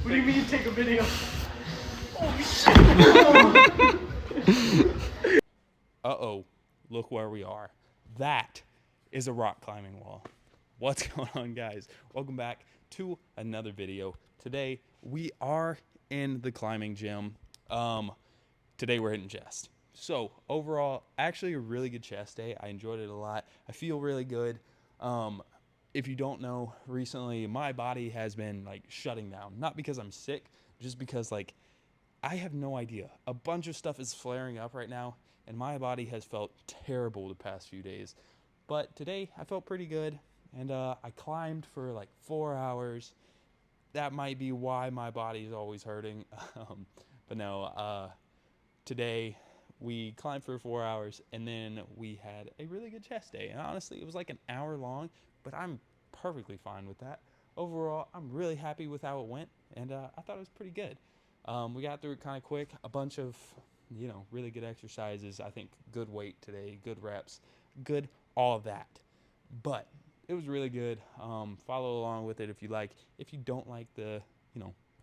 What do you mean take a video? Oh shit! Uh-oh, look where we are. That is a rock climbing wall. What's going on, guys? Welcome back to another video. Today, we are in the climbing gym. Today we're hitting chest. So, overall, actually a really good chest day. I enjoyed it a lot. I feel really good. If you don't know, recently my body has been like shutting down. Not because I'm sick, just because like I have no idea. A bunch of stuff is flaring up right now, and my body has felt terrible the past few days. But today, I felt pretty good, and I climbed for like 4 hours. That might be why my body is always hurting. But no, today we climbed for 4 hours, and then we had a really good chest day. And honestly, it was like an hour long, but I'm perfectly fine with that. Overall, I'm really happy with how it went, and I thought it was pretty good. We got through it kind of quick. A bunch of, really good exercises. I think good weight today, good reps, good all of that. But it was really good. Follow along with it if you like. If you don't like the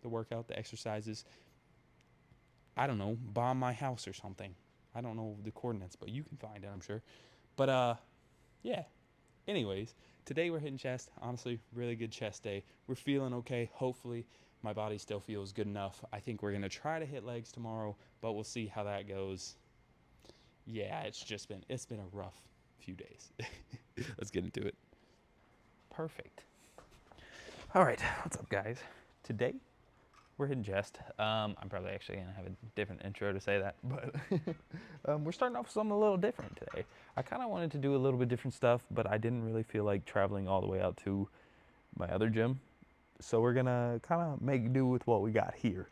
workout, the exercises, I don't know, bomb my house or something. I don't know the coordinates, but you can find it, I'm sure. But yeah. Anyways, today we're hitting chest. Honestly, really good chest day. We're feeling okay. Hopefully, my body still feels good enough. I think we're gonna try to hit legs tomorrow, but we'll see how that goes. Yeah, it's been a rough few days. Let's get into it. Perfect. All right, what's up, guys? Today we're hitting chest. I'm probably actually gonna have a different intro to say that, but we're starting off with something a little different today. I kind of wanted to do a little bit different stuff, but I didn't really feel like traveling all the way out to my other gym. So we're gonna kind of make do with what we got here.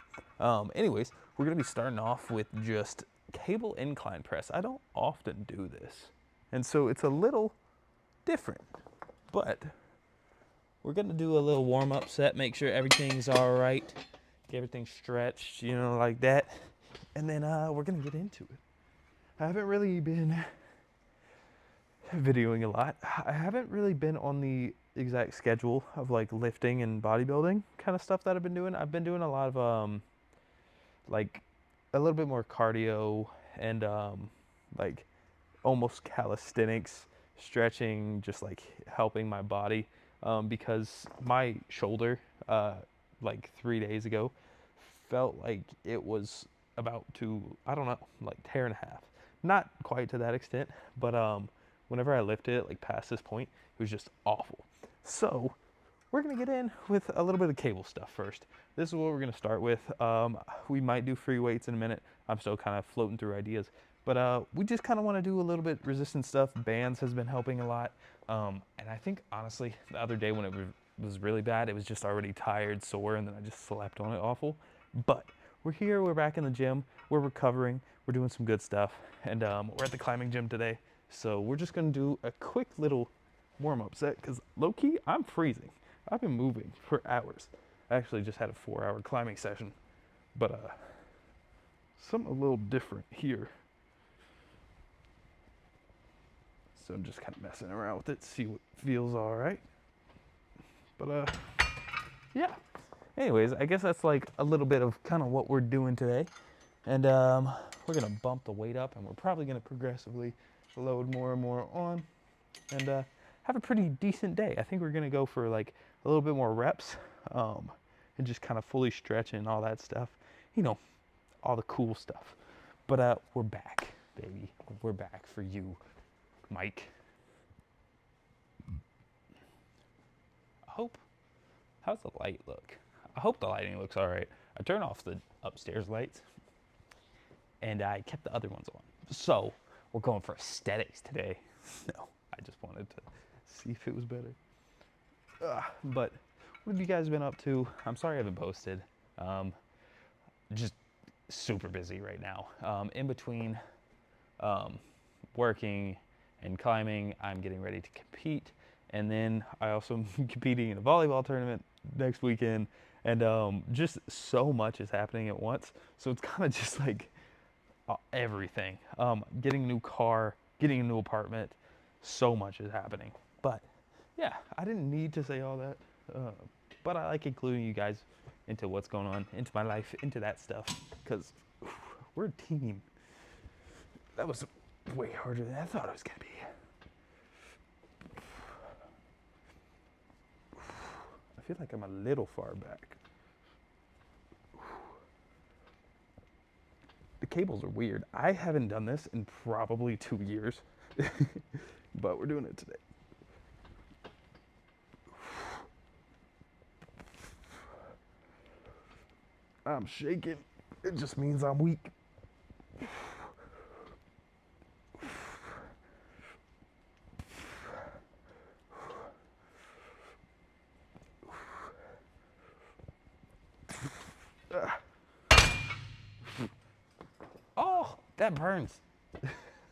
Anyways, we're gonna be starting off with just cable incline press. I don't often do this, and so it's a little different, but we're gonna do a little warm-up set, make sure everything's all right, get everything stretched, like that, and then we're gonna get into it. I haven't really been videoing a lot. I haven't really been on the exact schedule of like lifting and bodybuilding kind of stuff that I've been doing. I've been doing a lot of like a little bit more cardio and like almost calisthenics, stretching, just like helping my body because my shoulder like 3 days ago felt like it was about to, I don't know, like tear in half. Not quite to that extent, but whenever I lifted it like past this point, it was just awful. So we're gonna get in with a little bit of cable stuff first. This is what we're gonna start with. We might do free weights in a minute. I'm still kind of floating through ideas, but we just kind of want to do a little bit resistance stuff. Bands has been helping a lot, and I think honestly the other day when it was really bad, it was just already tired, sore, and then I just slept on it awful. But we're here, we're back in the gym, we're recovering, we're doing some good stuff, and we're at the climbing gym today. So we're just gonna do a quick little warm-up set because low-key, I'm freezing. I've been moving for hours. I actually just had a 4-hour climbing session, but something a little different here. So I'm just kind of messing around with it, see what feels all right. But yeah. Anyways, I guess that's like a little bit of kind of what we're doing today. And we're gonna bump the weight up, and we're probably gonna progressively load more and more on, and have a pretty decent day. I think we're gonna go for like a little bit more reps, and just kind of fully stretch and all that stuff. All the cool stuff. But we're back, baby. We're back for you, Mike. How's the light look? I hope the lighting looks all right. I turned off the upstairs lights, and I kept the other ones on. So we're going for aesthetics today. No, I just wanted to see if it was better. But what have you guys been up to? I'm sorry I haven't posted. Just super busy right now. In between working and climbing, I'm getting ready to compete. And then I also am competing in a volleyball tournament next weekend. And just so much is happening at once. So it's kind of just like everything. Getting a new car, getting a new apartment, so much is happening. But yeah, I didn't need to say all that, but I like including you guys into what's going on, into my life, into that stuff, because we're a team. That was way harder than I thought it was gonna be. I feel like I'm a little far back. The cables are weird. I haven't done this in probably 2 years, but we're doing it today. I'm shaking. It just means I'm weak. Oh, that burns.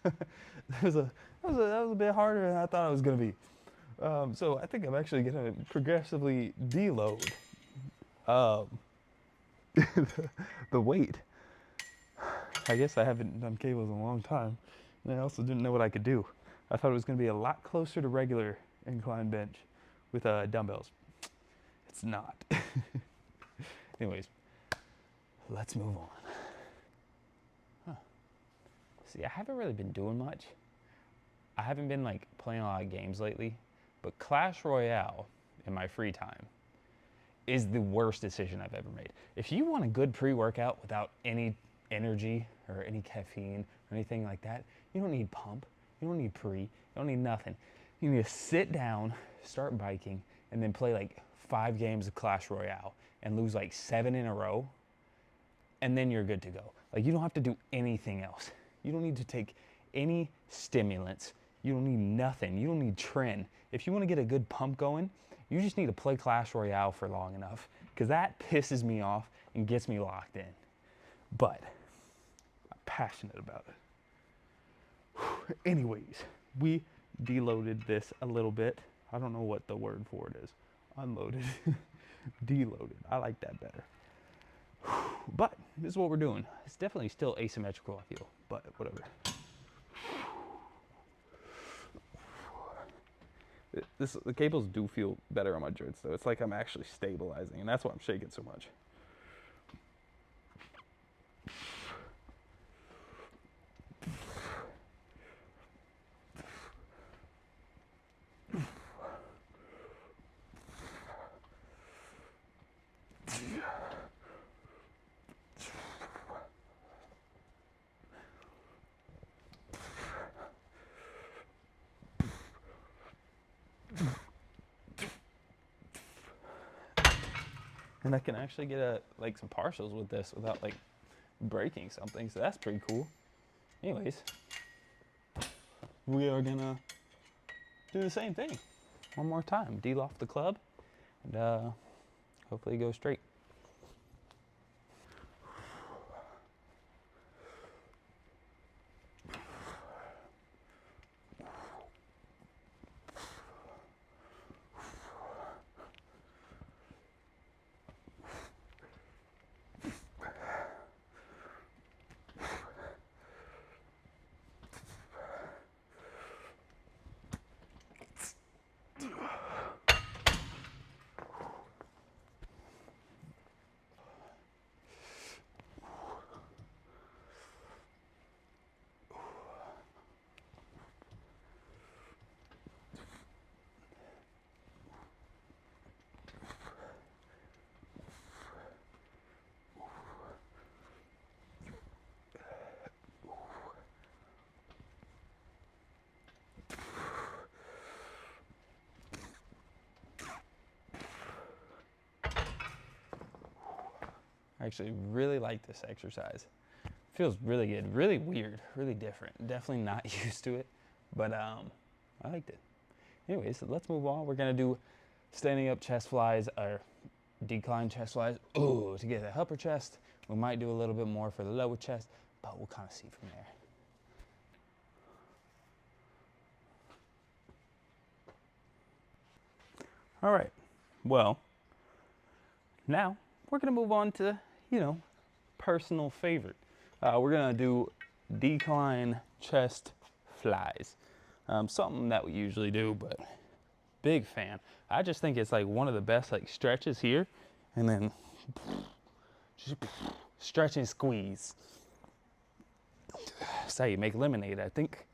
that was a bit harder than I thought it was gonna be. So I think I'm actually gonna progressively deload the weight. I guess I haven't done cables in a long time, and I also didn't know what I could do. I thought it was gonna be a lot closer to regular incline bench with dumbbells. It's not. Anyways, let's move on. See, I haven't really been doing much. I haven't been like playing a lot of games lately, but Clash Royale in my free time is the worst decision I've ever made. If you want a good pre-workout without any energy or any caffeine or anything like that, you don't need pump, you don't need pre, you don't need nothing. You need to sit down, start biking, and then play like 5 games of Clash Royale and lose like 7 in a row, and then you're good to go. Like, you don't have to do anything else. You don't need to take any stimulants. You don't need nothing. You don't need tren. If you want to get a good pump going, you just need to play Clash Royale for long enough, because that pisses me off and gets me locked in. But I'm passionate about it. Anyways, we deloaded this a little bit. I don't know what the word for it is. Unloaded. Deloaded. I like that better. But this is what we're doing. It's definitely still asymmetrical, I feel, but whatever. The cables do feel better on my joints, though. It's like I'm actually stabilizing, and that's why I'm shaking so much. And I can actually get like some partials with this without like breaking something, so that's pretty cool. Anyways, we are gonna do the same thing one more time. De-loft the club, and hopefully go straight. I actually really like this exercise. Feels really good, really weird, really different. Definitely not used to it, but I liked it. Anyways, so let's move on. We're gonna do standing up chest flies or decline chest flies. Ooh, to get the upper chest. We might do a little bit more for the lower chest, but we'll kind of see from there. All right, well, now we're gonna move on to, personal favorite. We're gonna do decline chest flies. Something that we usually do, but big fan. I just think it's like one of the best like stretches here, and then Just stretch and squeeze. That's how you make lemonade, I think.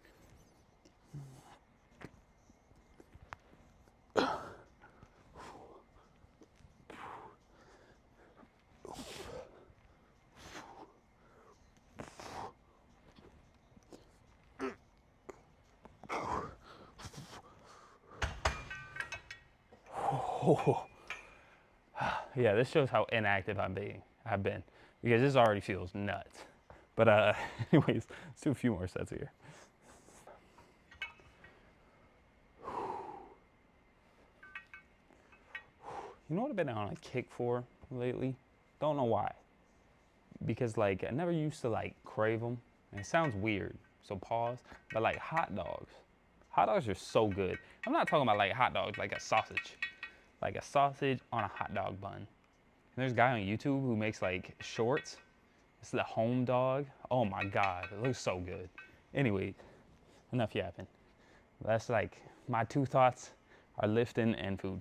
Oh. Yeah, this shows how inactive I've been because this already feels nuts. But anyways, let's do a few more sets here. You know what I've been on a kick for lately? Don't know why. Because like I never used to like crave them. And it sounds weird, so pause. But like hot dogs. Hot dogs are so good. I'm not talking about like hot dogs like a sausage. Like a sausage on a hot dog bun. And there's a guy on YouTube who makes like shorts. It's the home dog. Oh my God, it looks so good. Anyway, enough yapping. That's like my two thoughts are lifting and food.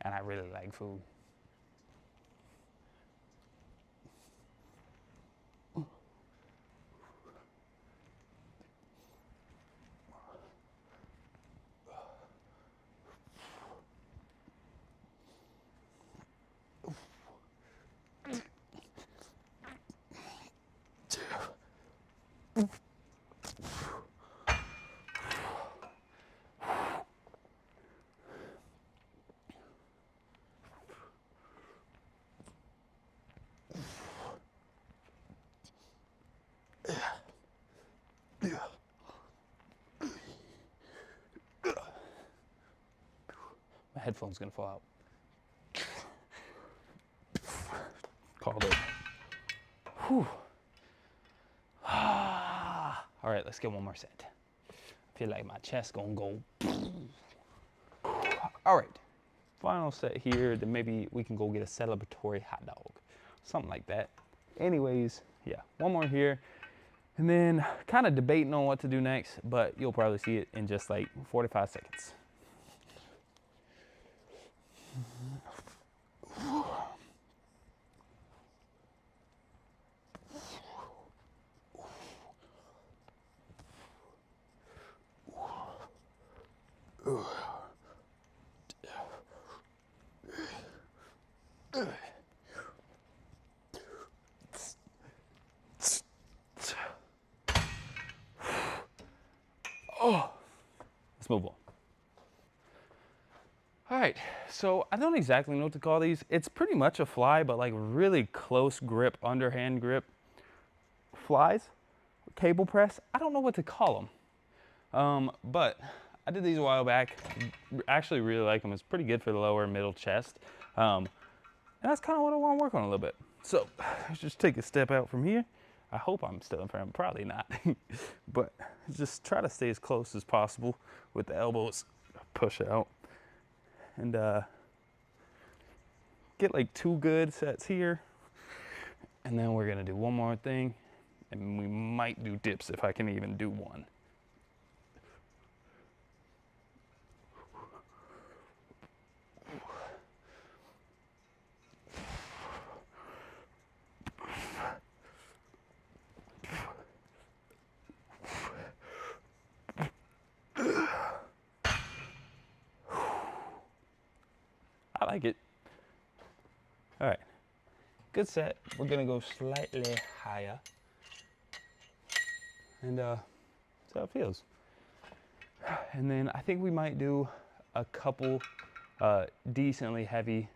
And I really like food. My headphone's gonna fall out. Called it. Whew. All right, let's get one more set. I feel like my chest gonna go. All right, final set here, then maybe we can go get a celebratory hot dog. Something like that. Anyways, yeah, one more here. And then kind of debating on what to do next, but you'll probably see it in just like 45 seconds. Oh, let's move on. All right, so I don't exactly know what to call these. It's pretty much a fly, but like really close grip, underhand grip flies, cable press. I don't know what to call them, but I did these a while back. Actually really like them. It's pretty good for the lower middle chest. And that's kind of what I want to work on a little bit. So let's just take a step out from here. I hope I'm still in frame, probably not. But just try to stay as close as possible with the elbows push out. And get like 2 good sets here. And then we're gonna do one more thing. And we might do dips if I can even do one. I like it. All right, good set. We're gonna go slightly higher. And that's how it feels. And then I think we might do a couple decently heavy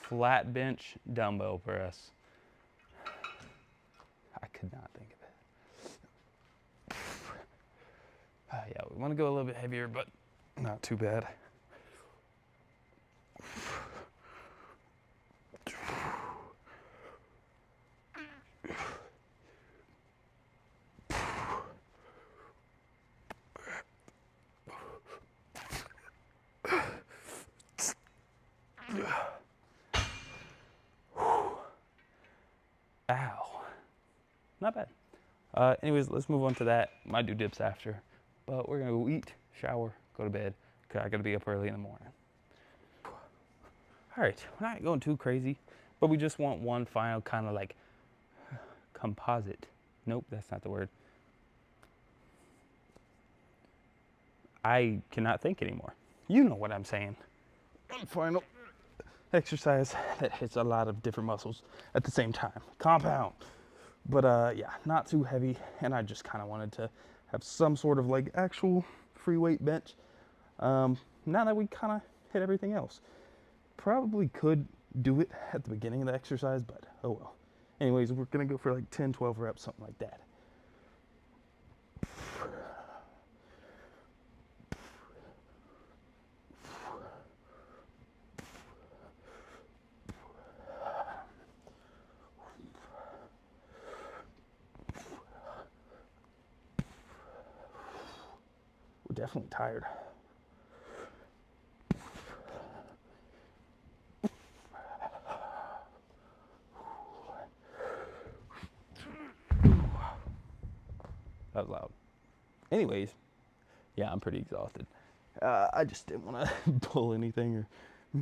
flat bench dumbbell press. I could not think of it. Yeah, we want to go a little bit heavier, but not too bad. Ow. Not bad. Anyways, let's move on to that. Might do dips after. But we're gonna go eat, shower, go to bed, 'cause I gotta be up early in the morning. All right, we're not going too crazy, but we just want one final kind of like composite. Nope, that's not the word. I cannot think anymore. You know what I'm saying. One final exercise that hits a lot of different muscles at the same time. Compound. But yeah, not too heavy, and I just kind of wanted to have some sort of like actual free weight bench. Now that we kind of hit everything else. Probably could do it at the beginning of the exercise, but oh well. Anyways, we're gonna go for like 10, 12 reps, something like that. We're definitely tired. That was loud. Anyways, yeah, I'm pretty exhausted. I just didn't want to pull anything or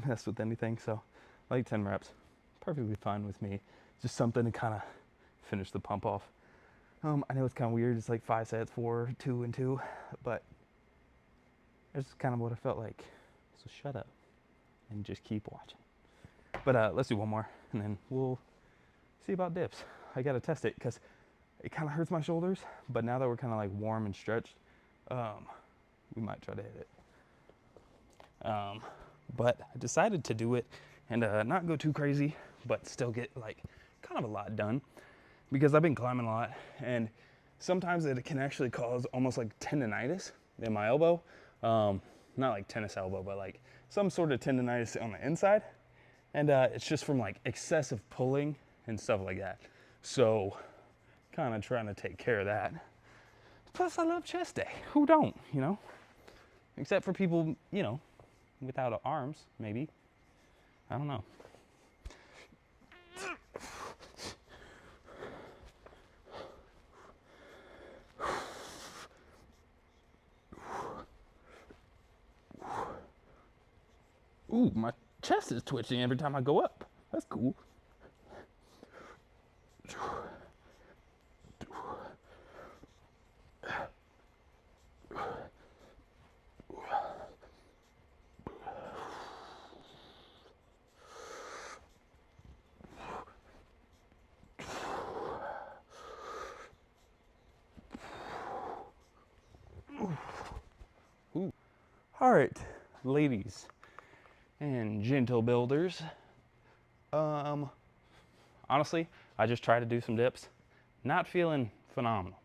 mess with anything, so like 10 reps, perfectly fine with me. Just something to kind of finish the pump off. I know it's kind of weird. It's like 5 sets, 4, 2, and 2, but it's kind of what I felt like. So shut up and just keep watching. But let's do one more, and then we'll see about dips. I gotta test it because it kind of hurts my shoulders, but now that we're kind of like warm and stretched, we might try to hit it. But I decided to do it and not go too crazy, but still get like kind of a lot done because I've been climbing a lot, and sometimes it can actually cause almost like tendonitis in my elbow. Not like tennis elbow, but like some sort of tendonitis on the inside. And it's just from like excessive pulling and stuff like that. So kind of trying to take care of that. Plus I love chest day. Who don't, you know? Except for people, you know, without arms, maybe. I don't know. Ooh, my chest is twitching every time I go up. That's cool. Ooh. All right, ladies and gentle builders. Honestly, I just tried to do some dips. Not feeling phenomenal.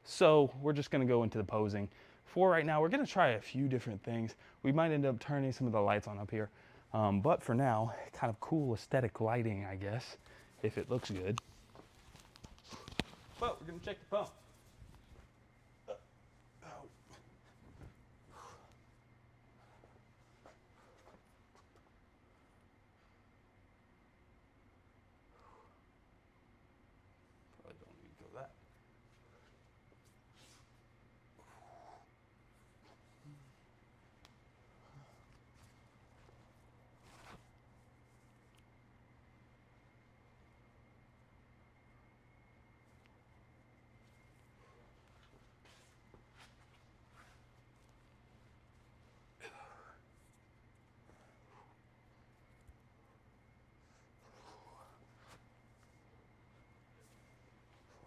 So we're just gonna go into the posing. For right now, we're gonna try a few different things. We might end up turning some of the lights on up here. But for now, kind of cool aesthetic lighting, I guess, if it looks good. But we're gonna check the pump. Probably don't need to go that.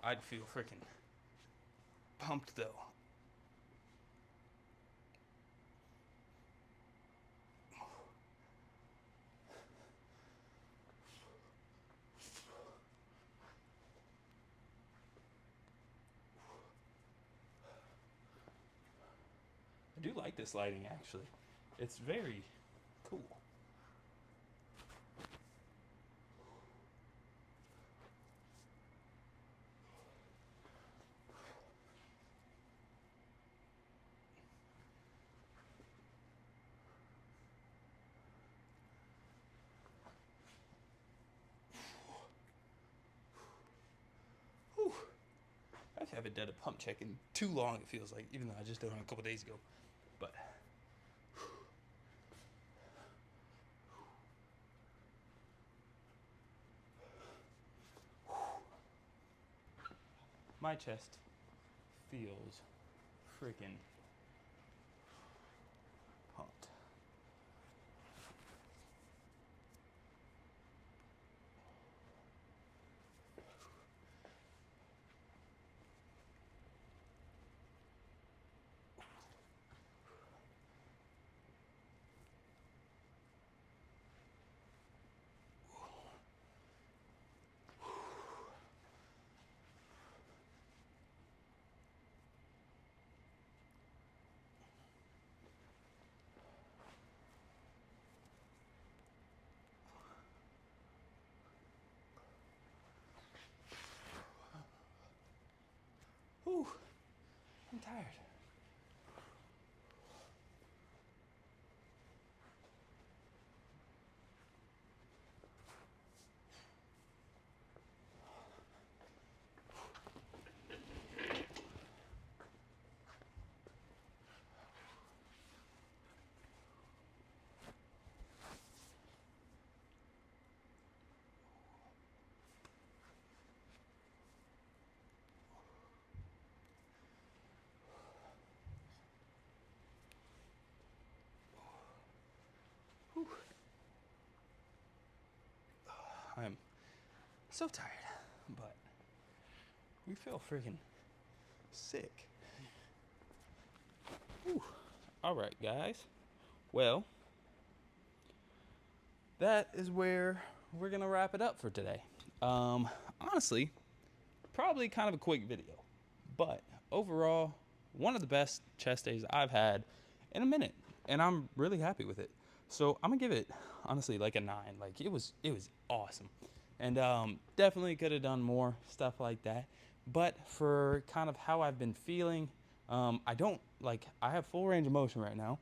I'd feel freaking pumped though. I do like this lighting actually. It's very cool. I haven't done a pump check in too long, it feels like, even though I just did one a couple days ago. But my chest feels freaking pumped. Whew, I'm tired. Whew. I'm so tired, but we feel freaking sick. Whew. All right, guys. Well, that is where we're gonna wrap it up for today. Honestly, probably kind of a quick video, but overall, one of the best chest days I've had in a minute, and I'm really happy with it. So I'm gonna give it honestly like a 9. Like it was awesome, and definitely could have done more stuff like that. But for kind of how I've been feeling, I don't like I have full range of motion right now,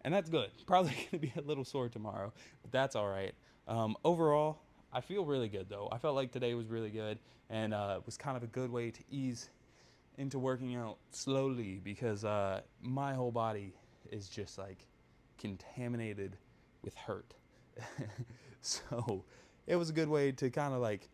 and that's good. Probably gonna be a little sore tomorrow, but that's all right. Overall, I feel really good though. I felt like today was really good, and it was kind of a good way to ease into working out slowly because my whole body is just like contaminated with hurt. So it was a good way to kind of like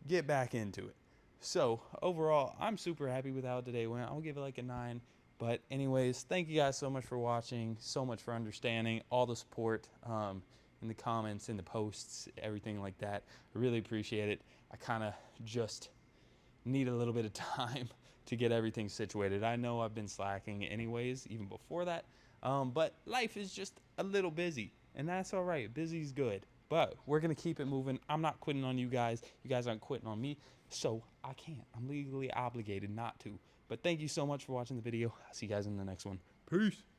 get back into it. So overall, I'm super happy with how today went. I'll give it like a 9. But anyways, thank you guys so much for watching, so much for understanding, all the support in the comments, in the posts, everything like that. I really appreciate it. I kind of just need a little bit of time to get everything situated. I know I've been slacking anyways, even before that, but life is just a little busy, and that's all right. Busy's good, but we're gonna keep it moving. I'm not quitting on you guys. You guys aren't quitting on me, so I can't. I'm legally obligated not to. But thank you so much for watching the video. I'll see you guys in the next one. Peace.